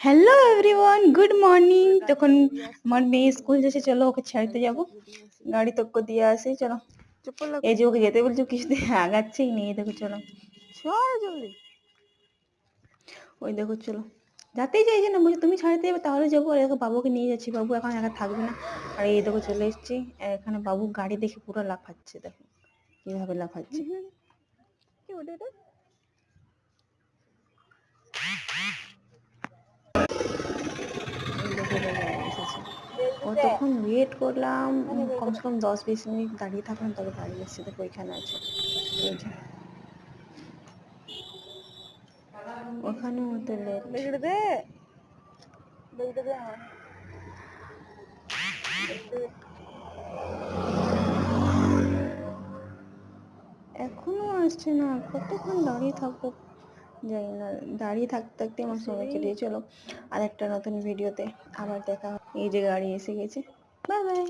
Hello everyone, good morning. তখন আমার মেয়ে স্কুল যাচ্ছে, চলো ওকে ছাড়তে যাব। গাড়ি তক্ক দিয়ে আসি, চলো। এই যে ওকে যেতে বলছো, কিছুতে আগাচ্ছেই নেই। দেখো চলো, জলদি। ওই দেখো চলো, যাতেই চাইছে না, বলছে তুমি ছাড়তে যাবে তাহলে যাবো। আর দেখো বাবুকে নিয়ে যাচ্ছি, বাবু এখন একা থাকবে না। আর এই দেখো চলে এসেছি। এখানে বাবু গাড়ি দেখে পুরো লাফাচ্ছে, দেখো কিভাবে লাফাচ্ছে। কতক্ষণ ওয়েট করলাম, কমসে কম 10-20 মিনিট দাঁড়িয়ে থাকলাম, তবে গাড়ি এসছে। দেখো ওইখানে আছে, এই যে ওখানেও তো লেট। এখনো আসছে না, কতক্ষণ দাঁড়িয়ে থাকবো জানি না। দাঁড়িয়ে থাকতে থাকতে আমার সময় কেটে। চলো আর একটা নতুন ভিডিওতে আবার দেখা। এই যে গাড়ি এসে গেছে, বাই বাই।